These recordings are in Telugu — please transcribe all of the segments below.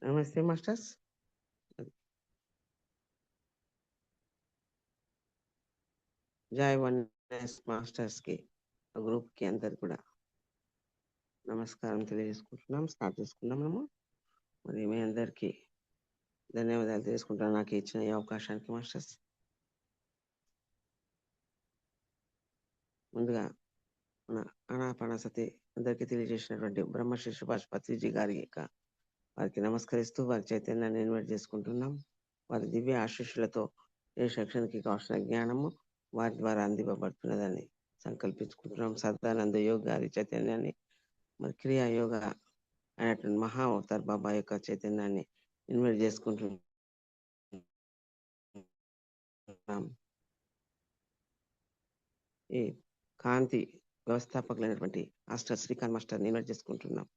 నమస్తే మాస్టర్స్. జై వన్నెస్ మాస్టర్స్కి, గ్రూప్కి అందరు కూడా నమస్కారం తెలియజేసుకుంటున్నాం. స్టార్ట్ చేసుకున్నాం మనము. మరి మీ అందరికీ ధన్యవాదాలు తెలుసుకుంటాను నాకు ఇచ్చిన ఈ అవకాశానికి మాస్టర్స్. ముందుగా మన ఆనాపానసతి అందరికీ తెలియజేసినటువంటి బ్రహ్మశ్రీ సుభాష్ పత్రిజీ గారి వారికి నమస్కరిస్తూ వారి చైతన్యాన్ని ఇన్వైట్ చేసుకుంటున్నాం. వారి దివ్య ఆశీస్సులతో ఏ సెక్షన్కి కావాల్సిన జ్ఞానము వారి ద్వారా అందివ్వబడుతున్నదని సంకల్పించుకుంటున్నాం. సదానంద యోగ్ గారి చైతన్యాన్ని, మరి క్రియా యోగ అయినటువంటి మహా అవతార్ బాబా యొక్క చైతన్యాన్ని ఇన్వైట్ చేసుకుంటున్నాం. ఈ కాంతి వ్యవస్థాపకులైనటువంటి మాస్టర్ శ్రీకాంత్ మాస్టర్ని ఇన్వైట్ చేసుకుంటున్నాం.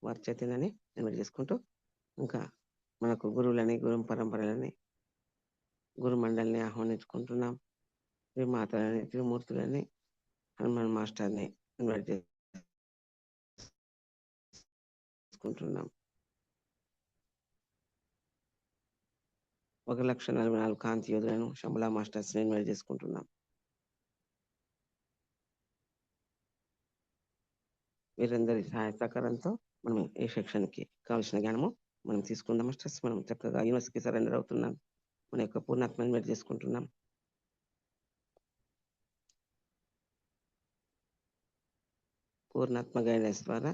వారి చైతన్యాన్ని ఇన్వైట్ చేసుకుంటూ ఇంకా మనకు గురువులని, గురు పరంపరలని, గురు మండలిని ఆహ్వానించుకుంటున్నాం. త్రిమాతలని, త్రిమూర్తులని, హనుమాన్ మాస్టర్ని ఇన్వైట్ చేసుకుంటున్నాం. 1,44,000 కాంతి యోధులను శంభులా మాస్టర్స్ ని ఇన్వైట్ చేసుకుంటున్నాం. వీరందరి సహాయ సహకారంతో మనం ఏ సెక్షన్ కి కావాల్సిన జ్ఞానము మనం తీసుకుందాం మాస్టర్స్. మనం చక్కగా యూనివర్సిటీకి సరెండర్ అవుతున్నాం. మన యొక్క పూర్ణాత్మ ఇన్వైట్ చేసుకుంటున్నాం. పూర్ణాత్మ గైడెన్స్ ద్వారా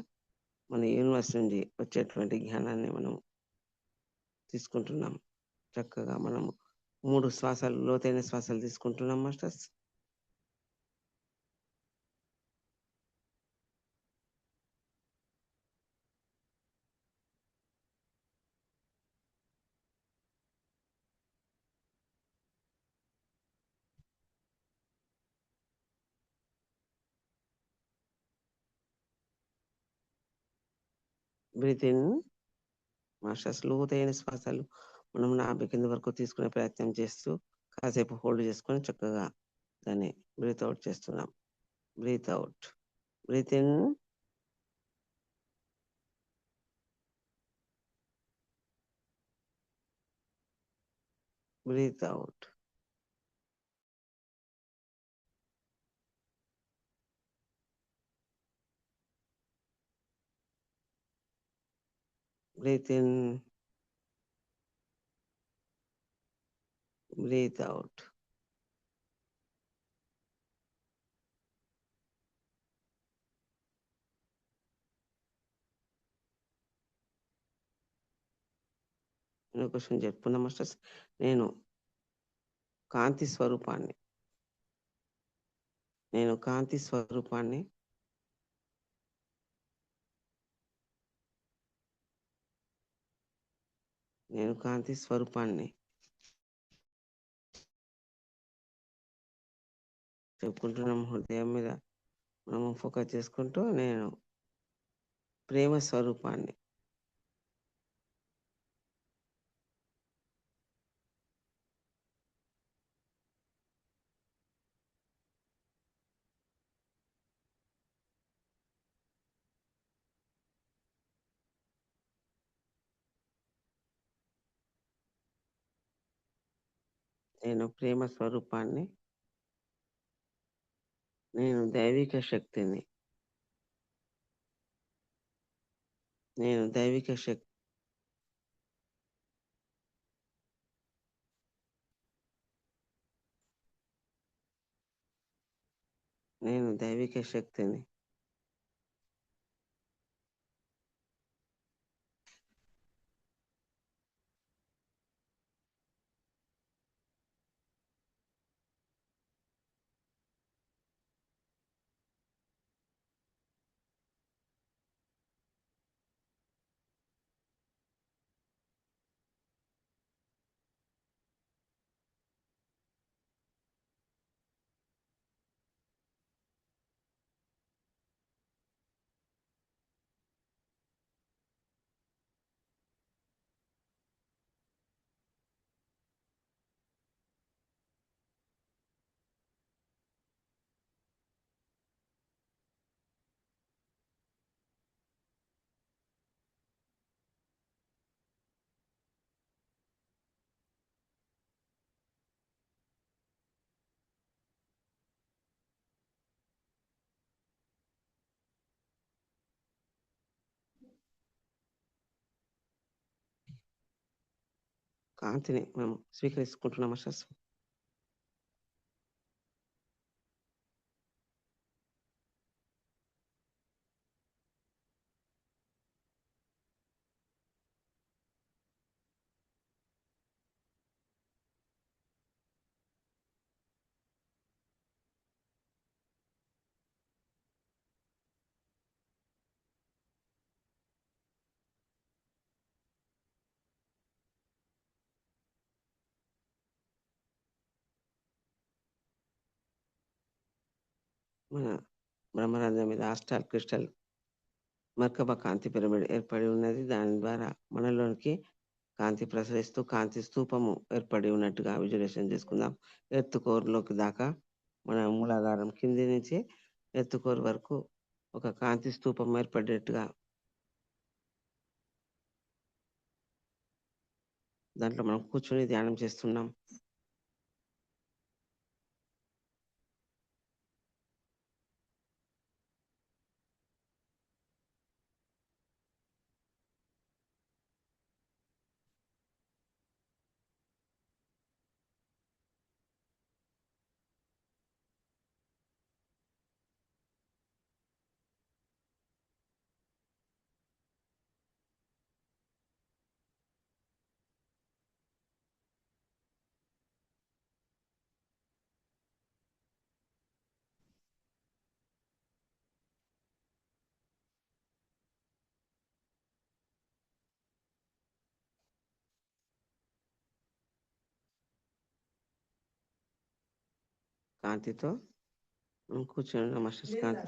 మన యూనివర్స్ నుండి వచ్చేటువంటి జ్ఞానాన్ని మనం తీసుకుంటున్నాం. చక్కగా మనము 3 శ్వాసాలు, లోతైన శ్వాసాలు తీసుకుంటున్నాం మాస్టర్స్. Breath in masters. లోతైన శ్వాసాలు మనం నాభి కింద వరకు తీసుకునే ప్రయత్నం చేస్తూ కాసేపు హోల్డ్ చేసుకొని చక్కగా దాన్ని బ్రీత్ అవుట్ చేస్తున్నాం. Breathe out, breathe in, breathe out. Breathe in, breathe out. నేను క్వశ్చన్ చెప్పుకున్నా మాస్టర్స్. నేను కాంతి స్వరూపాన్ని, నేను కాంతి స్వరూపాన్ని, నేను కాంతి స్వరూపాన్ని చెప్పుకుంటున్నాం. హృదయం మీద మనము ఫోకస్ చేసుకుంటూ నేను ప్రేమ స్వరూపాన్ని, నేను ప్రేమ స్వరూపాన్ని, నేను దైవిక శక్తిని, నేను దైవిక శక్తి, నేను దైవిక శక్తిని, కాంతిని మనం స్వీకరించుకుంటున్నాం మాస్టర్స్. మన బ్రహ్మరంధ్రం మీద ఆస్టాల్ క్రిస్టల్ మర్కబ కాంతి పిరమిడ్ ఏర్పడి ఉన్నది. దాని ద్వారా మనలోనికి కాంతి ప్రసరిస్తూ కాంతి స్తూపము ఏర్పడి ఉన్నట్టుగా విజువలైజేషన్ చేసుకుందాం. ఎర్త్ కోర్లోకి దాకా మన మూలాధారం కింది నుంచి ఎర్త్ కోర్ వరకు ఒక కాంతి స్తూపం ఏర్పడేట్టుగా దాంట్లో మనం కూర్చొని ధ్యానం చేస్తున్నాం. కాంతితో మనం కూర్చొని ఉన్నాం మాస్టర్స్. కాంతి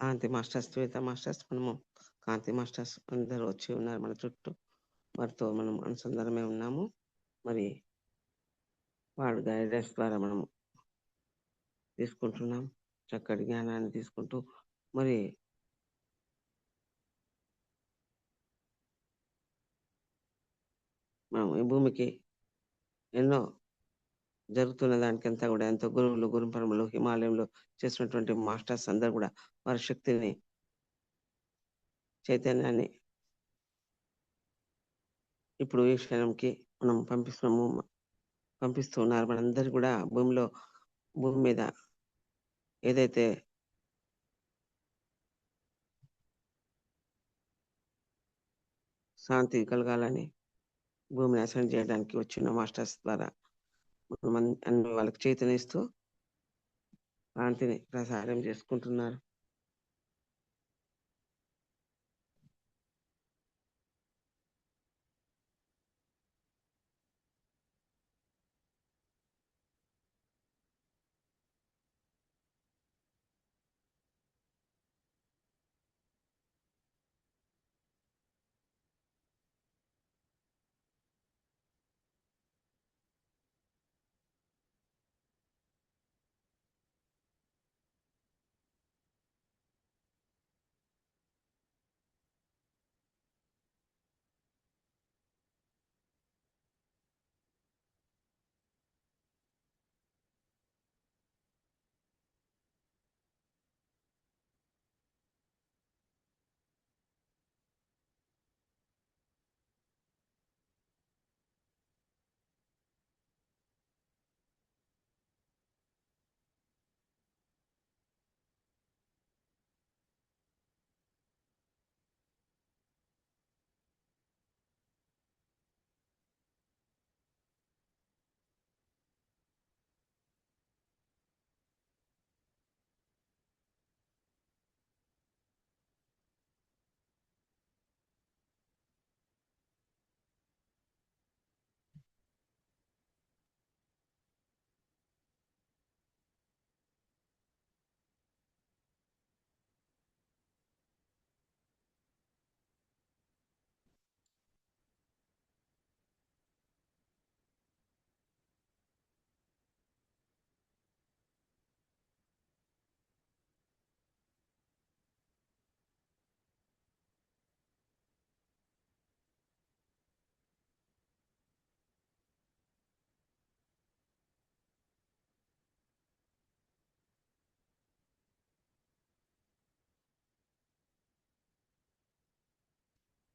కాంతి మాస్టర్స్, శ్వేత మాస్టర్స్, మనము కాంతి మాస్టర్స్ అందరూ వచ్చి ఉన్నారు మన చుట్టూ. వారితో మనం అనుసంధానమే ఉన్నాము. మరి వాడి గైడెన్స్ ద్వారా మనం తీసుకుంటున్నాం చక్కటి జ్ఞానాన్ని తీసుకుంటూ. మరి మనం ఈ భూమికి ఎన్నో జరుగుతున్న దానికంతా కూడా ఎంతో గురువులు, గురుపరములు, హిమాలయంలో చేసినటువంటి మాస్టర్స్ అందరూ కూడా వారి శక్తిని, చైతన్యాన్ని ఇప్పుడు ఈ క్షణంకి మనం పంపిస్తూ ఉన్నారు. మనందరూ కూడా భూమి మీద ఏదైతే శాంతి కలగాలని భూమిని అసెండ్ చేయడానికి వచ్చిన మాస్టర్స్ ద్వారా మనం అన్ని వాళ్ళకి చైతన్యస్తూ కాంతిని ప్రసారం చేసుకుంటున్నారు.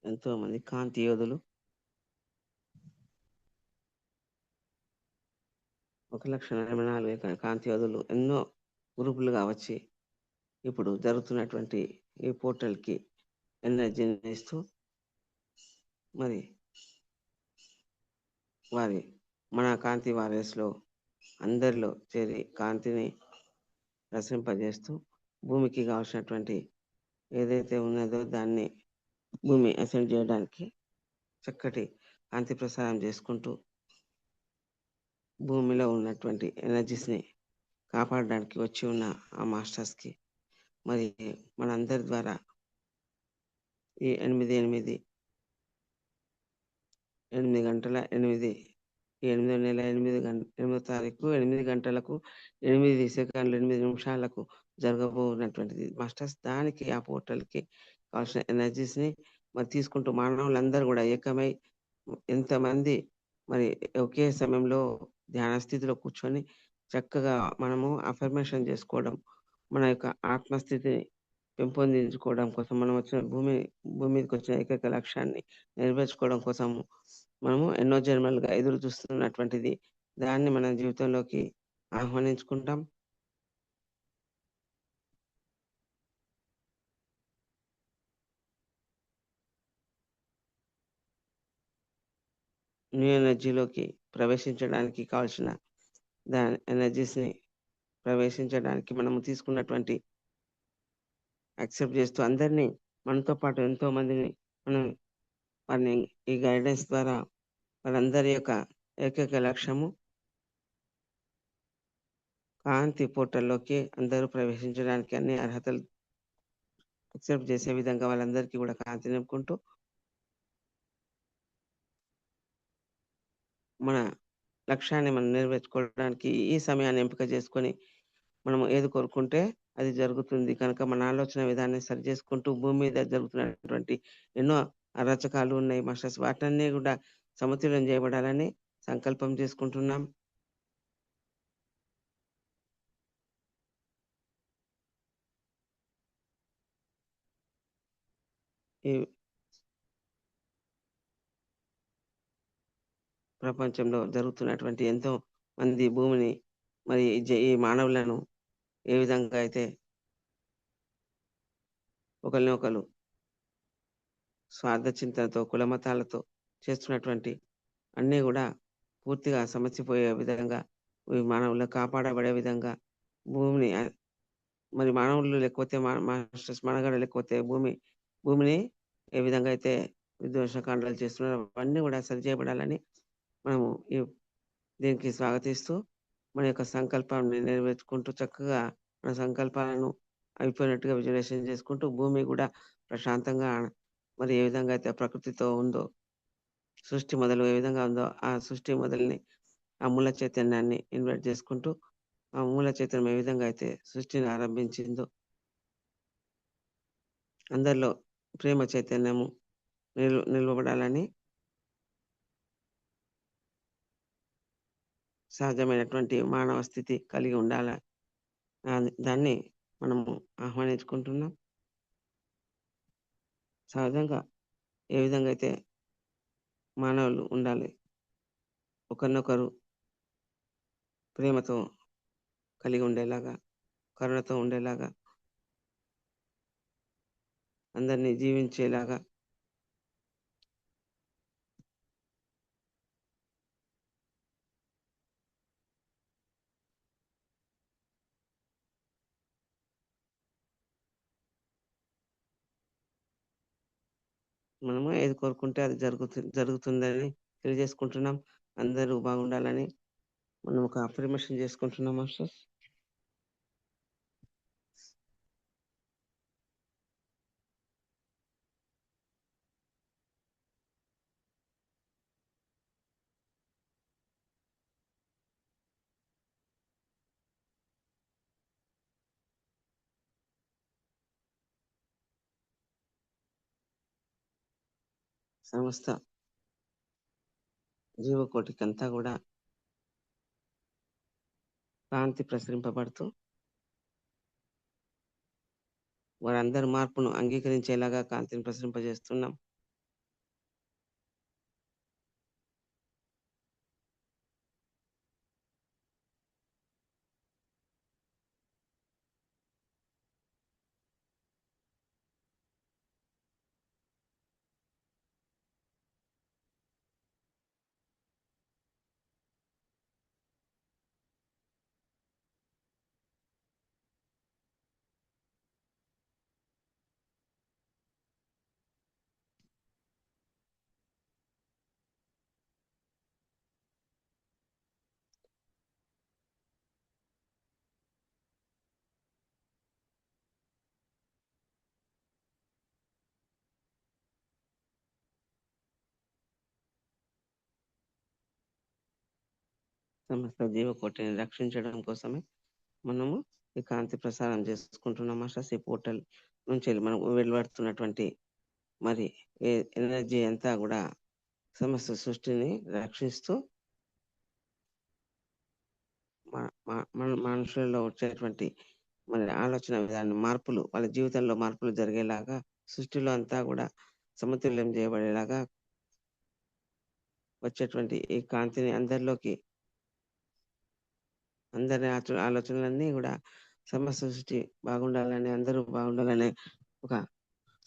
ఎంతో మంది కాంతి యోధులు 1,44,000 కాంతి యోధులు ఎన్నో గ్రూపులుగా వచ్చి ఇప్పుడు జరుగుతున్నటువంటి ఈ పోర్టల్‌కి ఎనర్జీని ఇస్తూ మరి వారి మన కాంతి వారియర్స్‌లో అందరిలో చేరి కాంతిని ప్రసరింపజేస్తూ భూమికి కావాల్సినటువంటి ఏదైతే ఉన్నదో దాన్ని భూమి అసెండ్ చేయడానికి చక్కటి కాంతి ప్రసారం చేసుకుంటూ భూమిలో ఉన్నటువంటి ఎనర్జీస్‌ని కాపాడడానికి వచ్చి ఉన్న ఆ మాస్టర్స్‌కి మరి మనందరి ద్వారా ఈ 8 గంటల 8 ఈ 8వ నెల 8వ తారీఖు 8 గంటలకు 8 సెకన్లు 8 నిమిషాలకు జరగబోనటువంటిది మాస్టర్స్. దానికి ఆ పోర్టల్‌కి కావాల్సిన ఎనర్జీస్‌ని మరి తీసుకుంటూ మానవులందరూ గూడా ఏకమై ఎంతమంది మరి ఒకే సమయంలో ధ్యాన స్థితిలో కూర్చొని చక్కగా మనము అఫర్మేషన్ చేసుకోవడం, మన యొక్క ఆత్మస్థితిని పెంపొందించుకోవడం కోసం మనం వచ్చిన భూమి మీదకొచ్చిన ఏకైక లక్ష్యాన్ని నెరవేర్చుకోవడం కోసం మనము ఎన్నో జన్మలుగా ఎదురు చూస్తున్నటువంటిది. దాన్ని మన జీవితంలోకి ఆహ్వానించుకుంటాం. న్యూ ఎనర్జీలోకి ప్రవేశించడానికి కావాల్సిన దాని ఎనర్జీస్‌ని ప్రవేశించడానికి మనము తీసుకున్నటువంటి యాక్సెప్ట్ చేస్తూ అందరినీ మనతో పాటు ఎంతో మందిని మనం వారిని ఈ గైడెన్స్ ద్వారా వారందరి యొక్క ఏకైక లక్ష్యము కాంతి పోర్టల్‌లోకి అందరూ ప్రవేశించడానికి అన్ని అర్హతలు యాక్సెప్ట్ చేసే విధంగా వాళ్ళందరికీ కూడా కాంతి నింపుకుంటూ మన లక్ష్యాన్ని మనం నెరవేర్చుకోవడానికి ఈ సమయాన్ని ఎంపిక చేసుకొని మనం ఏది కోరుకుంటే అది జరుగుతుంది కనుక మన ఆలోచన విధానాన్ని సరి చేసుకుంటూ భూమి మీద జరుగుతున్నటువంటి ఎన్నో అరాచకాలు ఉన్నాయి మాస్టర్స్. వాటన్నీ కూడా సమతుల్యం చేయబడాలని సంకల్పం చేసుకుంటున్నాం. ఈ ప్రపంచంలో జరుగుతున్నటువంటి ఎంతో మంది భూమిని మరి ఈ మానవులను ఏ విధంగా అయితే ఒకరినొకరు స్వార్థ చింతనతో, కులమతాలతో చేస్తున్నటువంటి అన్నీ గూడా పూర్తిగా సమసిపోయే విధంగా, ఈ మానవులు కాపాడబడే విధంగా భూమిని మరి మానవులు లేకపోతే మాస్టర్స్ మనుగడ లేకపోతే భూమిని ఏ విధంగా అయితే విధ్వంసకాండలు చేస్తున్నారో అవన్నీ గూడా సరిచేయబడాలని మనము దీనికి స్వాగతిస్తూ మన యొక్క సంకల్పాన్ని నెరవేర్చుకుంటూ చక్కగా మన సంకల్పాలను అయిపోయినట్టుగా విజువలైజేషన్ చేసుకుంటూ భూమి గూడా ప్రశాంతంగా మరి ఏ విధంగా అయితే ప్రకృతితో ఉందో, సృష్టి మొదలు ఏ విధంగా ఉందో ఆ సృష్టి మొదలుని ఆ మూల చైతన్యాన్ని ఇన్వైట్ చేసుకుంటూ, ఆ మూల చైతన్యం ఏ విధంగా అయితే సృష్టిని ఆరంభించిందో అందరిలో ప్రేమ చైతన్యము నిలవబడాలని సహజమైనటువంటి మానవ స్థితి కలిగి ఉండాల. దాన్ని మనము ఆహ్వానించుకుంటున్నాం. సహజంగా ఏ విధంగా అయితే మానవులు ఉండాలి. ఒకరినొకరు ప్రేమతో కలిగి ఉండేలాగా, కరుణతో ఉండేలాగా, అందరినీ జీవించేలాగా మనము ఏది కోరుకుంటే అది జరుగుతుందని తెలియజేసుకుంటున్నాం. అందరూ బాగుండాలని మనం ఒక అఫర్మేషన్ చేసుకుంటున్నాం మాస్టర్స్. సమస్త జీవకోటికంతా కూడా కాంతి ప్రసరింపబడుతూ వారందరి మార్పును అంగీకరించేలాగా కాంతిని ప్రసరింపజేస్తున్నాం. సమస్త జీవకోటిని రక్షించడం కోసమే మనము ఈ కాంతి ప్రసారం చేసుకుంటున్న మాస్టర్స్. ఈ పోర్టల్ నుంచెల్లి మనం వెలువడుతున్నటువంటి మరి ఎనర్జీ అంతా గూడా సమస్త సృష్టిని రక్షిస్తూ మనుషులలో వచ్చేటువంటి మరి ఆలోచన విధానం మార్పులు, వాళ్ళ జీవితంలో మార్పులు జరిగేలాగా, సృష్టిలో అంతా గూడా సమతుల్యం చేయబడేలాగా వచ్చేటువంటి ఈ కాంతిని అందరి ఆలోచనలన్నీ గూడా సమస్త సృష్టి బాగుండాలని, అందరూ బాగుండాలనే ఒక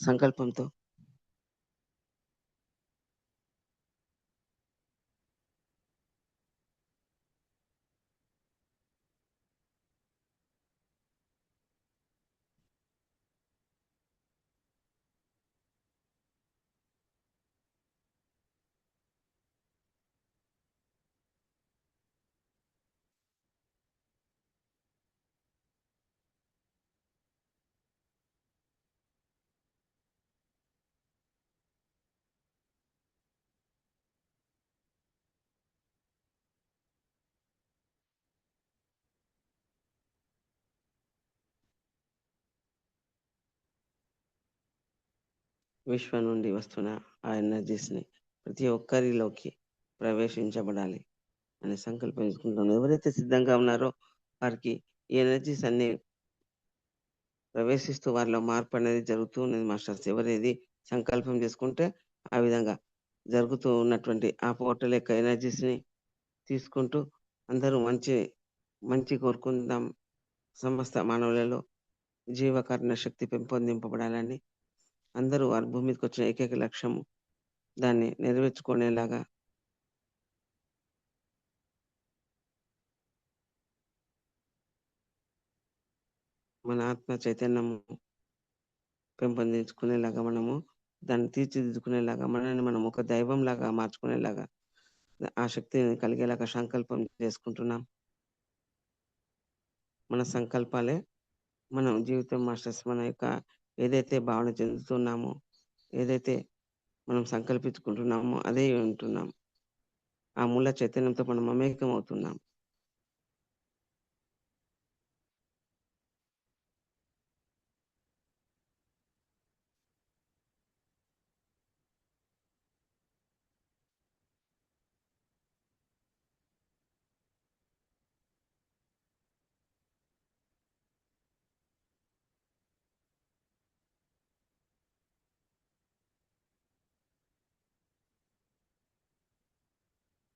సంకల్పంతో విశ్వం నుండి వస్తున్న ఆ ఎనర్జీస్‌ని ప్రతి ఒక్కరిలోకి ప్రవేశించబడాలి అని సంకల్పించుకుంటున్నాను. ఎవరైతే సిద్ధంగా ఉన్నారో వారికి ఈ ఎనర్జీస్ అన్నీ ప్రవేశిస్తూ వారిలో మార్పనేది జరుగుతూ ఉన్నది మాస్టర్స్. ఎవరేది సంకల్పం చేసుకుంటే ఆ విధంగా జరుగుతూ ఉన్నటువంటి ఆ పోర్టల్ యొక్క ఎనర్జీస్‌ని తీసుకుంటూ అందరూ మంచి కోరుకుందాం. సమస్త మానవులలో జీవకరణ శక్తి పెంపొందింపబడాలని, అందరూ వారి భూమి మీదకొచ్చిన ఏకైక లక్ష్యం దాన్ని నెరవేర్చుకునేలాగా మన ఆత్మ చైతన్యము పెంపొందించుకునేలాగా మనము దాన్ని తీర్చిదిద్దుకునేలాగా మనల్ని మనం ఒక దైవంలాగా మార్చుకునేలాగా ఆ శక్తిని కలిగేలాగా సంకల్పం చేసుకుంటున్నాం. మన సంకల్పాలే మనం జీవితం మాస్టర్స్. మన యొక్క ఏదైతే భావన చెందుతున్నామో, ఏదైతే మనం సంకల్పించుకుంటున్నామో అదే ఉంటున్నాం. ఆ మూల చైతన్యంతో మనం మమేకం అవుతున్నాం.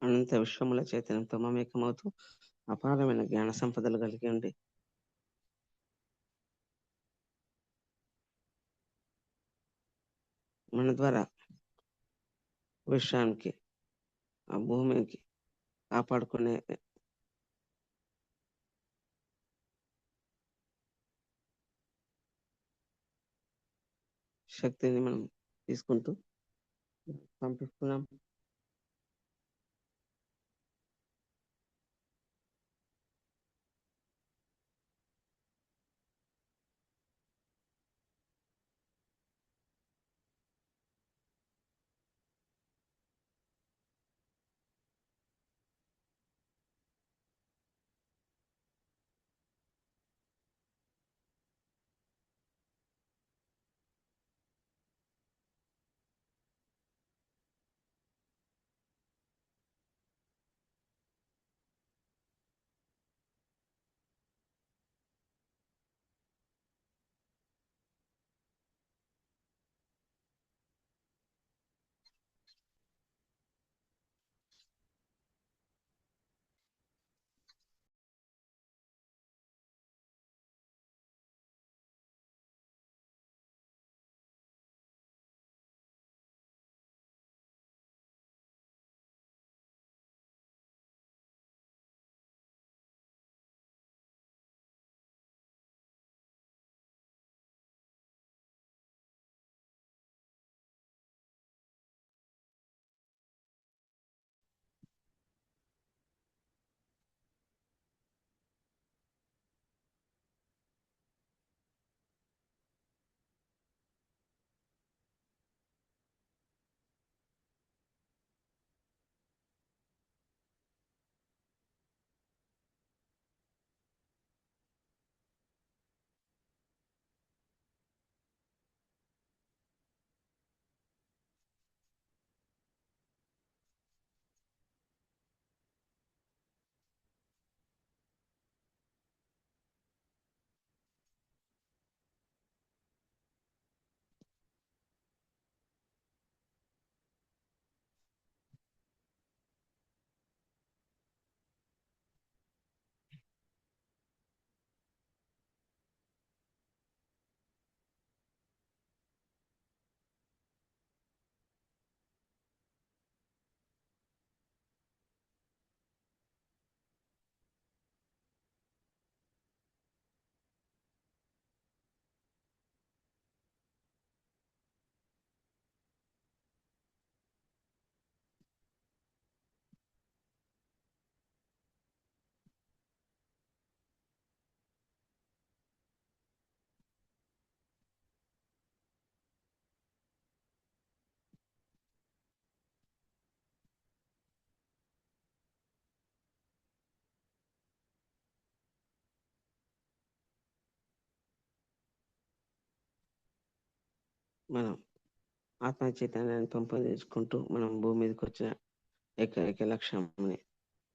అనంత విశ్వముల చైతన్యంతో మమేకమవుతూ అపారమైన జ్ఞాన సంపదలు కలిగి ఉండి మన ద్వారా విశ్వానికి, ఆ భూమికి కాపాడుకునే శక్తిని మనం తీసుకుంటూ పంపిస్తున్నాం. మనం ఆత్మ చైతన్యాన్ని పెంపొందించుకుంటూ మనం భూమి మీదకొచ్చిన ఏకైక లక్ష్యంని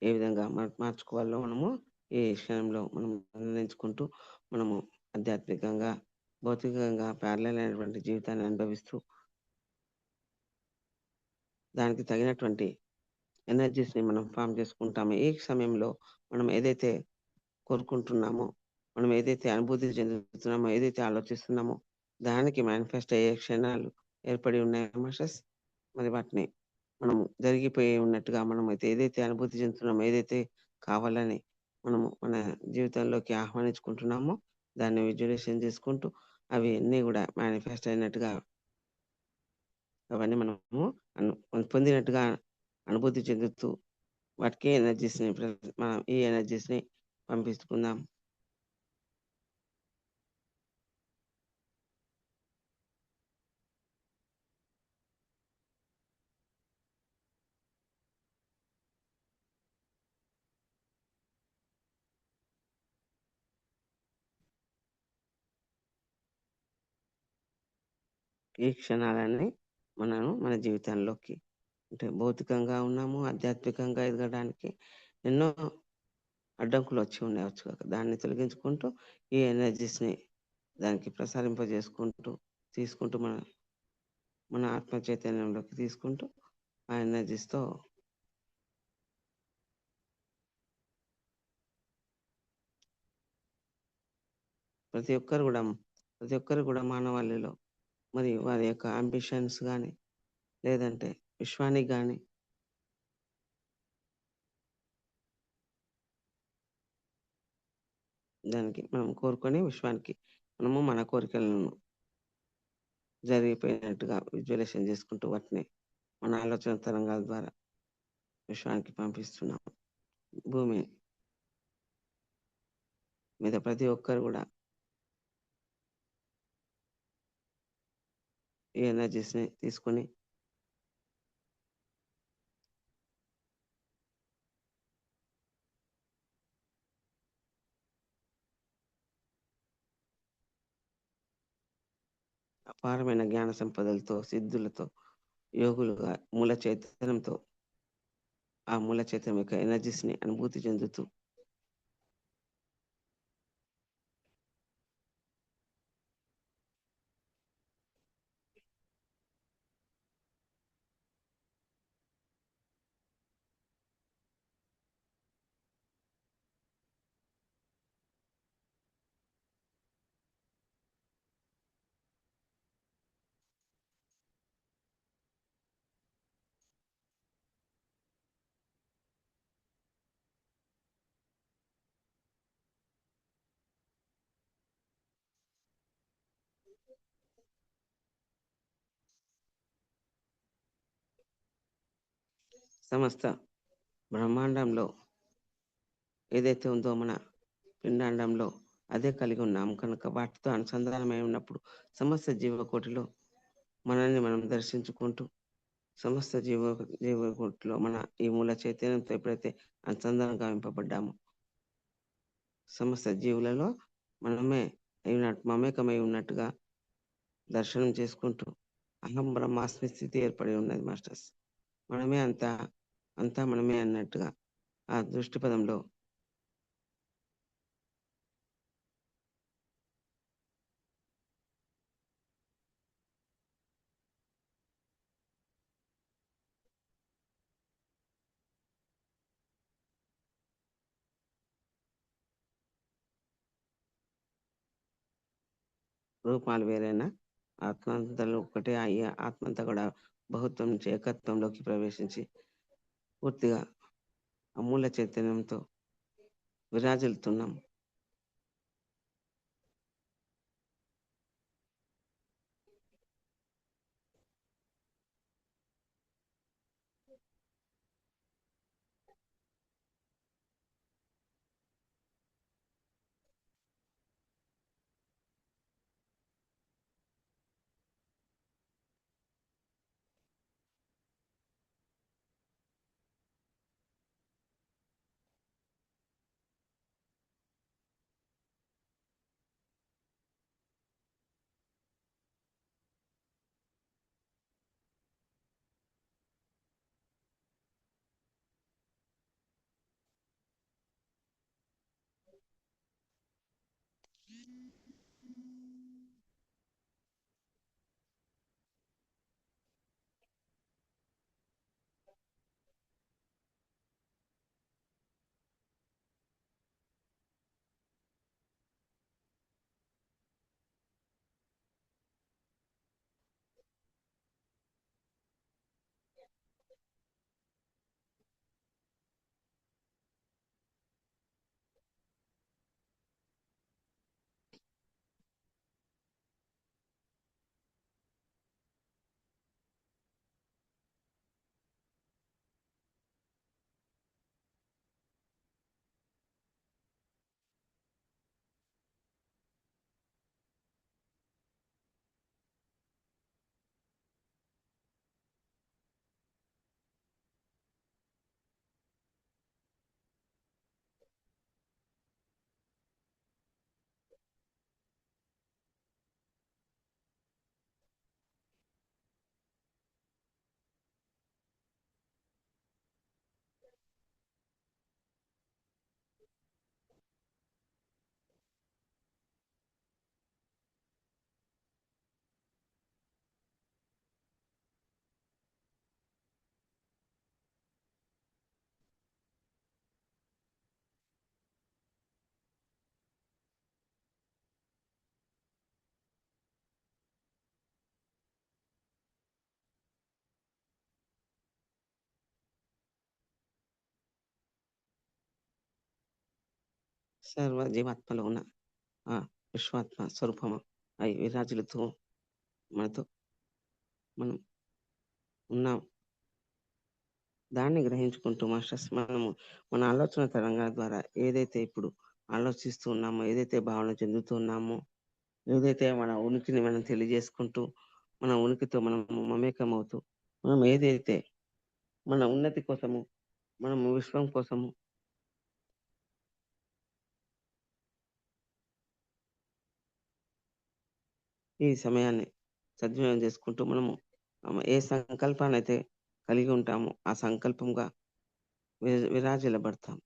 ఏ విధంగా మార్చుకోవాలో మనము ఈ క్షణంలో మనం నిర్ణయించుకుంటూ మనము ఆధ్యాత్మికంగా, భౌతికంగా ప్యారలల్ అయినటువంటి జీవితాన్ని అనుభవిస్తూ దానికి తగినటువంటి ఎనర్జీస్‌ని మనం ఫార్మ్ చేసుకుంటామో, ఈ సమయంలో మనం ఏదైతే కోరుకుంటున్నామో, మనం ఏదైతే అనుభూతి చెందుతున్నామో, ఏదైతే ఆలోచిస్తున్నామో, దానికి మేనిఫెస్ట్ అయ్యే క్షణాలు ఏర్పడి ఉన్నాయో మాస్టర్స్, మరి వాటిని మనం జరిగిపోయి ఉన్నట్టుగా మనమైతే ఏదైతే అనుభూతి చెందుతున్నామో, ఏదైతే కావాలని మనము మన జీవితంలోకి ఆహ్వానించుకుంటున్నామో, దాన్ని విజువలైజేషన్ చేసుకుంటూ, అవి అన్నీ గూడా మేనిఫెస్ట్ అయినట్టుగా అవన్నీ మనము పొందినట్టుగా అనుభూతి చెందుతూ వాటికి ఎనర్జీస్‌ని మనం ఈ ఎనర్జీస్‌ని పంపించుకుందాం. ఈ క్షణాలన్నీ మన జీవితంలోకి అంటే భౌతికంగా ఉన్నాము, ఆధ్యాత్మికంగా ఎదగడానికి ఎన్నో అడ్డంకులు వచ్చి ఉండవచ్చు. దాన్ని తొలగించుకుంటూ ఈ ఎనర్జీస్‌ని దానికి ప్రసారింపజేసుకుంటూ, తీసుకుంటూ మన ఆత్మ చైతన్యంలోకి తీసుకుంటూ ఆ ఎనర్జీస్‌తో ప్రతి ఒక్కరు గూడా మానవాళిలో మరి వారి యొక్క అంబిషన్స్ గాని, లేదంటే విశ్వానికి గాని దానికి మనం కోరుకొని విశ్వానికి మనము మన కోరికలను జరిగిపోయినట్టుగా విజువలైజేషన్ చేసుకుంటూ వాటిని మన ఆలోచన తరంగాల ద్వారా విశ్వానికి పంపిస్తున్నాం. భూమి మీద ప్రతి ఒక్కరు గూడా ఈ ఎనర్జీస్‌ని తీసుకొని అపారమైన జ్ఞాన సంపదలతో, సిద్ధులతో, యోగులుగా మూల చైతన్యంతో ఆ మూల చైతన్యం యొక్క ఎనర్జీస్‌ని అనుభూతి చెందుతూ సమస్త బ్రహ్మాండంలో ఏదైతే ఉందో మన పిండాండంలో అదే కలిగి ఉన్నాము కనుక వాటితో అనుసంధానమై ఉన్నప్పుడు సమస్త జీవకోటిలో మనల్ని మనం దర్శించుకుంటూ సమస్త జీవకోటిలో మన ఈ మూల చైతన్యంతో ఎప్పుడైతే అనుసంధానం గావింపబడ్డామో సమస్త జీవులలో మనమే మమేకమై ఉన్నట్టుగా దర్శనం చేసుకుంటూ అహం బ్రహ్మాస్మి స్థితి ఏర్పడి ఉన్నది మాస్టర్స్. మనమే అంతా మనమే అన్నట్టుగా ఆ దృష్టి పదంలో రూపాలు వేరైనా ఆత్మంతలో ఒకటే అయ్యి ఆత్మంతా కూడా బహుత్వం నుంచి ఏకత్వంలోకి ప్రవేశించి పూర్తిగా అమూల చైతన్యంతో విరాజిల్లుతున్నాం. సర్వ జీవాత్మలో ఉన్న ఆ విశ్వాత్మ స్వరూపము అయి విరాజులుతూ మనతో మనం ఉన్నాం. దాన్ని గ్రహించుకుంటూ మాస్టర్స్ మనము మన ఆలోచన తరంగాల ద్వారా ఏదైతే ఇప్పుడు ఆలోచిస్తూ ఉన్నామో, ఏదైతే భావన చెందుతూ ఉన్నామో, ఏదైతే మన ఉనికిని మనం తెలియజేసుకుంటూ, మన ఉనికితో మనం మమేకమవుతూ, మనం ఏదైతే మన ఉన్నతి కోసము, మనము విశ్వం కోసము ఈ సమయాన్ని సద్వినియోగం చేసుకుంటూ మనము ఏ సంకల్పాన్నైతే కలిగి ఉంటామో ఆ సంకల్పంగా విరాజిల్లబడతాం.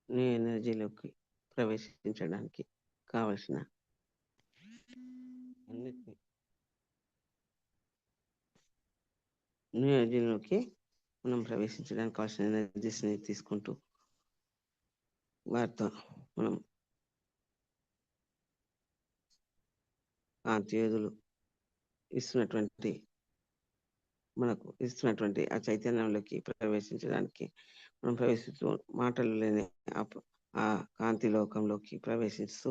నీ ఎనర్జీలోకి ప్రవేశించడానికి కావలసిన అన్నిటిని నీ ఎనర్జీలోకి మనం ప్రవేశించడానికి కావాల్సిన ఎనర్జీస్ని తీసుకుంటూ వారితో మనం కాంతియోధులు మనకు ఇస్తున్నటువంటి ఆ చైతన్యంలోకి ప్రవేశించడానికి మనం ప్రవేశిస్తూ మాటలు లేని ఆ కాంతి లోకంలోకి ప్రవేశిస్తూ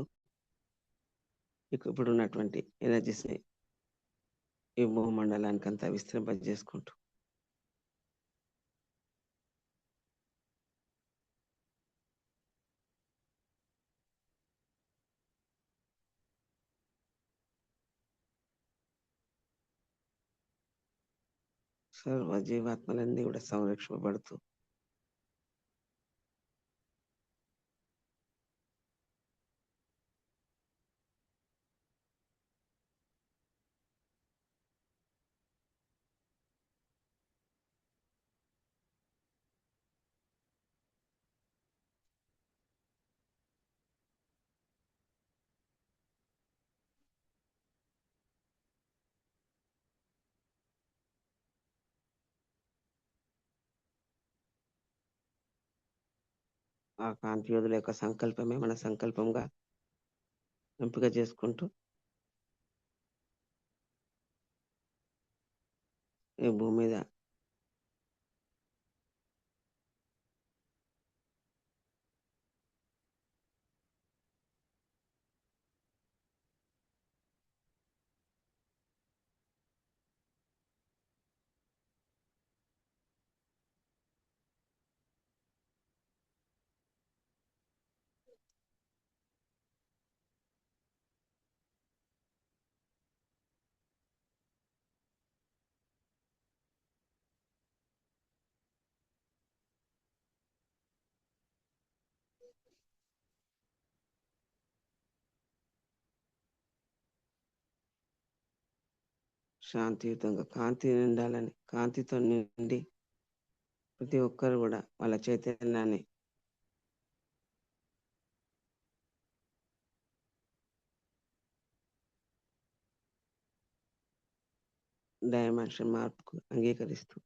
ఇప్పుడున్నటువంటి ఎనర్జీస్‌ని ఈ భూమండలానికంతా విస్తరింపజేసుకుంటూ సర్వ జీవాత్మలన్నీ కూడా సంరక్షింపబడుతూ ఆ కాంతి యోధుల యొక్క సంకల్పమే మన సంకల్పంగా ఎంపిక చేసుకుంటూ ఈ భూమి మీద శాంతియుతంగా కాంతి నిండాలని కాంతితో నిండి ప్రతి ఒక్కరు కూడా వాళ్ళ చైతన్యాన్ని డైమెన్షన్ మార్పుకు అంగీకరిస్తూ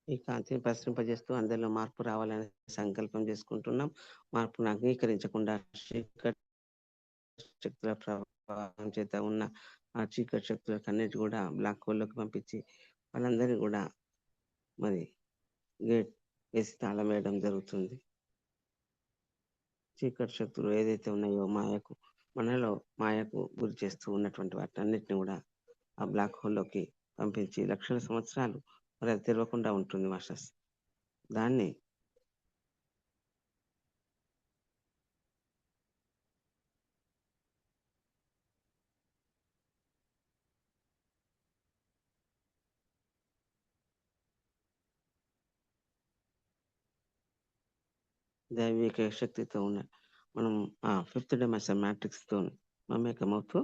ఈ కాంతిని ప్రసరింపజేస్తూ అందరిలో మార్పు రావాలని సంకల్పం చేసుకుంటున్నాం. మార్పును అంగీకరించకుండా చీకటి శక్తుల ప్రభావం చేత ఉన్న ఆ చీకటి శక్తులకు అన్నిటి కూడా బ్లాక్ హోల్లోకి పంపించి వాళ్ళందరినీ కూడా మరి గేట్ వేసి తాళం వేయడం జరుగుతుంది. చీకటి శక్తులు ఏదైతే ఉన్నాయో మనలో మాయకు గురి చేస్తూ ఉన్నటువంటి వాటన్నిటిని కూడా ఆ బ్లాక్ హోల్లోకి పంపించి లక్షల సంవత్సరాలు మరి అది తెరవకుండా ఉంటుంది మాస్టర్స్. దాన్ని దైవిక శక్తితో ఉన్న మనం ఆ ఫిఫ్త్ డైమెన్షన్ మ్యాట్రిక్స్ తో మమేకమవుతూ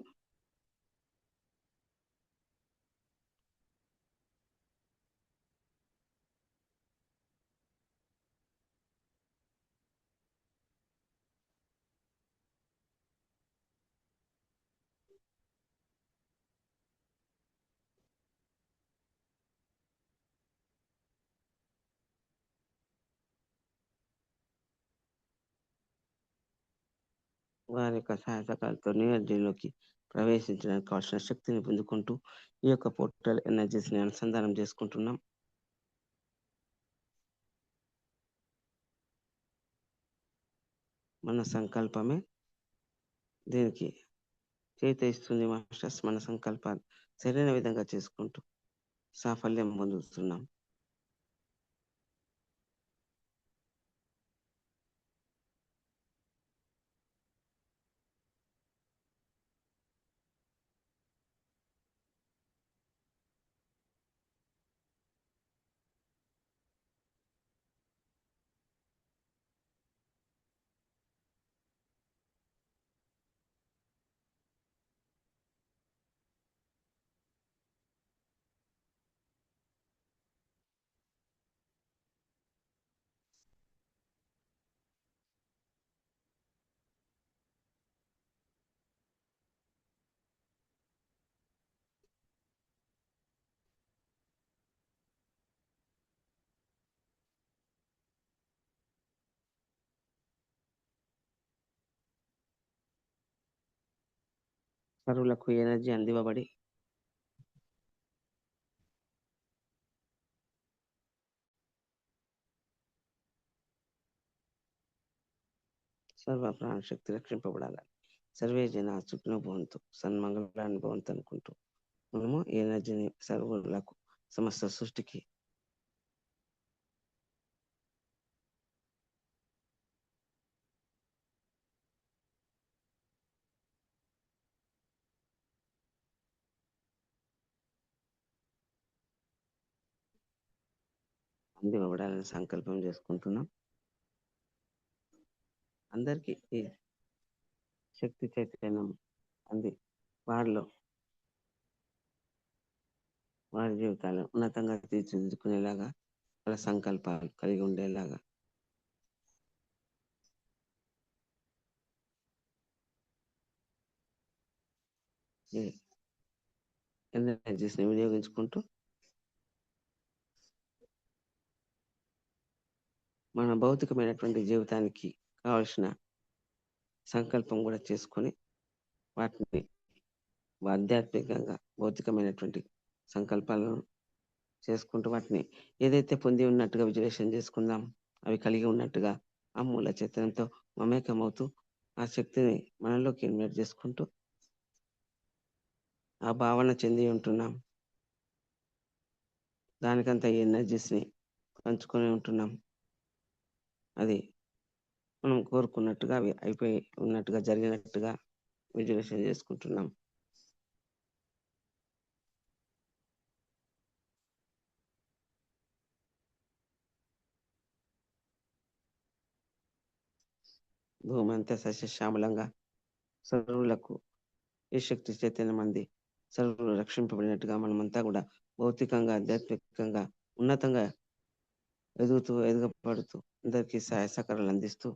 వారి యొక్క సహాయ సహకారాలతో న్యూ ఎనర్జీలోకి ప్రవేశించడానికి కావాల్సిన శక్తిని పొందుకుంటూ ఈ యొక్క పోర్టల్ ఎనర్జీస్ని అనుసంధానం చేసుకుంటున్నాం. మన సంకల్పమే దీనికి చేత ఇస్తుంది మాస్టర్స్. మన సంకల్పాలు సరైన విధంగా చేసుకుంటూ సాఫల్యం పొందుతున్నాం. సర్వులకు ఎనర్జీ అందివ్వబడి సర్వ ప్రాణశక్తి రక్షింపబడాలి. సర్వే జన సుఖినో భవంతు, సన్మంగళాన్ని భవంతు అనుకుంటూ మనము ఈ ఎనర్జీని సర్వులకు సమస్త సృష్టికి అందివ్వబడాలని సంకల్పం చేసుకుంటున్నాం. అందరికీ ఈ శక్తి చైతన్యం అంది వారిలో వారి జీవితాలను ఉన్నతంగా తీర్చిదిద్దుకునేలాగా వాళ్ళ సంకల్పాలు కలిగి ఉండేలాగా ఈ ఎనర్జీస్ని వినియోగించుకుంటూ మన భౌతికమైనటువంటి జీవితానికి కావలసిన సంకల్పం కూడా చేసుకొని వాటిని ఆధ్యాత్మికంగా భౌతికమైనటువంటి సంకల్పాలను చేసుకుంటూ వాటిని ఏదైతే పొంది ఉన్నట్టుగా విజులేషన్ చేసుకుందాం, అవి కలిగి ఉన్నట్టుగా ఆ మూల చైతన్యంతో మమేకమవుతూ ఆ శక్తిని మనలోకి ఇన్వైట్ చేసుకుంటూ ఆ భావన చెంది ఉంటున్నాం. దానికంతా ఈ ఎనర్జీస్ని పంచుకొని ఉంటున్నాం. అది మనం కోరుకున్నట్టుగా అవి అయిపోయి ఉన్నట్టుగా జరిగినట్టుగా విజులేషన్ చేసుకుంటున్నాం. భూమి అంతా సస్యశ్యామలంగా సర్వులకు ఈ శక్తి చైతన్యం అంది సర్వులు రక్షింపబడినట్టుగా మనమంతా కూడా భౌతికంగా ఆధ్యాత్మికంగా ఉన్నతంగా ఎదుగుతూ ఎదగబడుతూ అందరికీ సహాయ సహకారాలు అందిస్తూ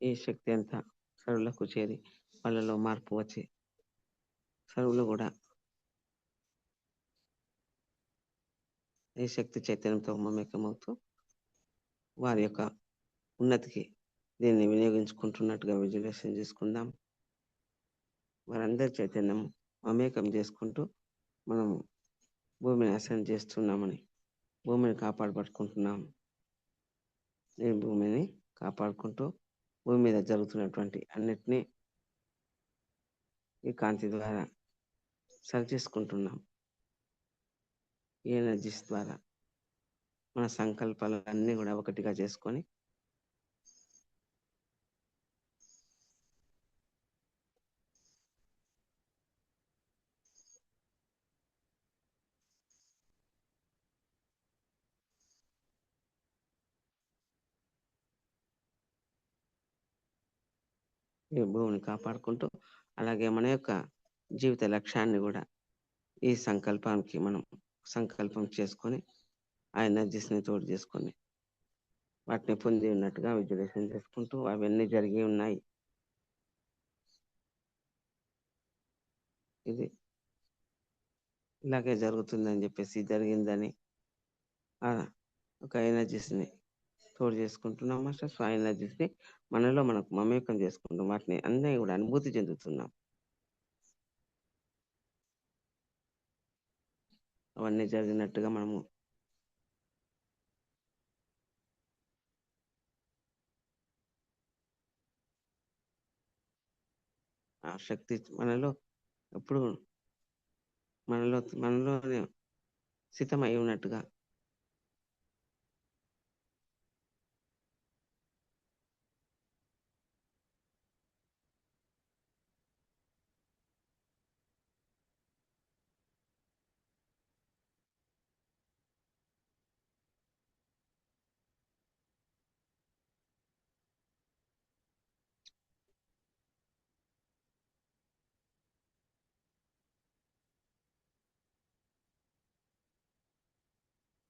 ఈ శక్తి అంతా సర్వులకు చేరి వాళ్ళలో మార్పు వచ్చి సర్వులు కూడా ఈ శక్తి చైతన్యంతో మమేకమవుతూ వారి యొక్క ఉన్నతికి దీన్ని వినియోగించుకుంటున్నట్టుగా విజువలైజేషన్ చేసుకుందాం. వారందరి చైతన్యం మమేకం చేసుకుంటూ మనం భూమిని అసెండ్ చేస్తున్నామని భూమిని కాపాడుకుంటున్నాం. ఈ భూమిని కాపాడుకుంటూ భూమి మీద జరుగుతున్నటువంటి అన్నిటినీ ఈ కాంతి ద్వారా సరి చేసుకుంటున్నాం. ఈ ఎనర్జీస్ ద్వారా మన సంకల్పాలన్నీ కూడా ఒకటిగా చేసుకొని ఈ భూమిని కాపాడుకుంటూ అలాగే మన యొక్క జీవిత లక్ష్యాన్ని కూడా ఈ సంకల్పానికి మనం సంకల్పం చేసుకొని ఆ ఎనర్జీస్ని తోడు చేసుకొని వాటిని పొంది ఉన్నట్టుగా విజువలైజేషన్ చేసుకుంటూ అవన్నీ జరిగి ఉన్నాయి. ఇది ఇలాగే జరుగుతుందని చెప్పేసి జరిగిందని ఒక ఎనర్జీస్ని తోడు చేసుకుంటున్నాం మాస్టర్స్. ఆ ఎనర్జీస్ని మనలో మనకు మమేకం చేసుకుంటాం. వాటిని అన్నీ కూడా అనుభూతి చెందుతున్నాం. అవన్నీ జరిగినట్టుగా మనము ఆ శక్తి మనలో ఎప్పుడు మనలోనే స్థితమై ఉన్నట్టుగా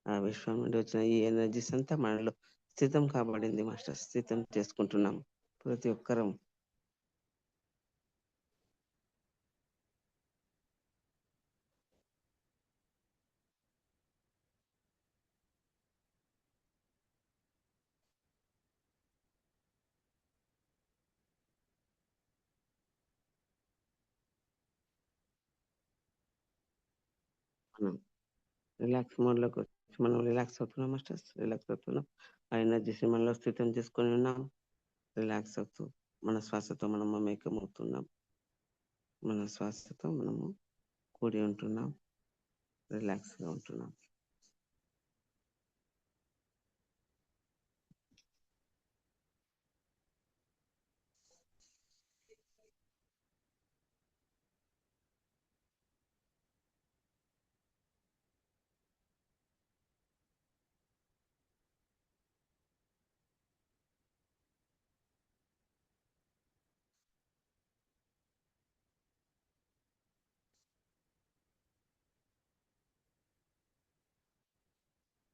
ఆ విశ్వం నుండి వచ్చిన ఈ ఎనర్జీస్ అంతా మనలో స్థితం కాబడింది మాస్టర్. స్థితం చేసుకుంటున్నాం ప్రతి ఒక్కరం. మనం రిలాక్స్ మోడ్లోకి వచ్చి మనం రిలాక్స్ అవుతున్నాం మాస్టర్స్. రిలాక్స్ అవుతున్నాం. ఆ ఎనర్జీస్ మనలో స్థితం చేసుకొని ఉన్నాం. రిలాక్స్ అవుతూ మన శ్వాసతో మనం మమేకం అవుతున్నాం. మన శ్వాసతో మనము కూడి ఉంటున్నాం. రిలాక్స్గా ఉంటున్నాం.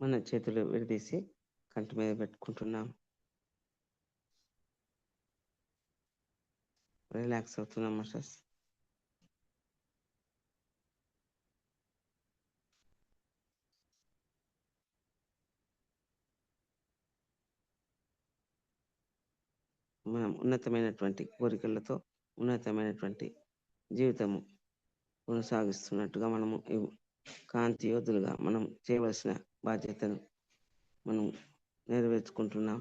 మన చేతులు విడదీసి కంటి మీద పెట్టుకుంటున్నాం. రిలాక్స్ అవుతున్నాం మాస్టర్స్. మనం ఉన్నతమైనటువంటి కోరికలతో ఉన్నతమైనటువంటి జీవితము కొనసాగిస్తున్నట్టుగా మనము కాంతి యోధులుగా మనం చేయవలసిన బాధ్యతను మనం నెరవేర్చుకుంటున్నాం.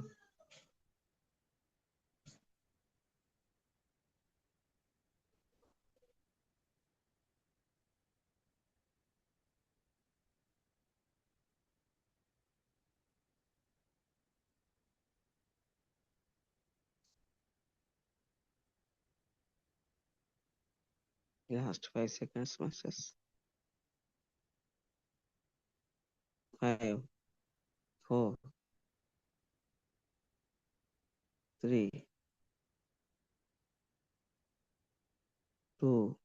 Last 5 seconds masters. 5, 4, 3, 2,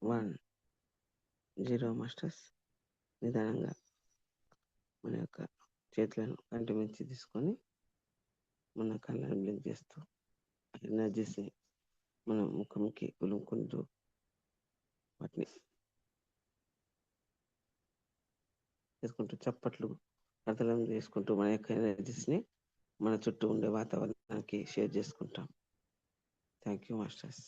1, 0 మాస్టర్స్. నిదానంగా మన యొక్క చేతులను కంటి మించి తీసుకొని మన కళ్ళని బ్లింక్ చేస్తూ ఎనర్జీస్ని మన ముఖంకి పులుముకుంటూ వాటిని చేసుకుంటూ చప్పట్లు కథలం చేసుకుంటూ మన యొక్క ఎనర్జీస్ని మన చుట్టూ ఉండే వాతావరణానికి షేర్ చేసుకుంటాం. Thank you masters.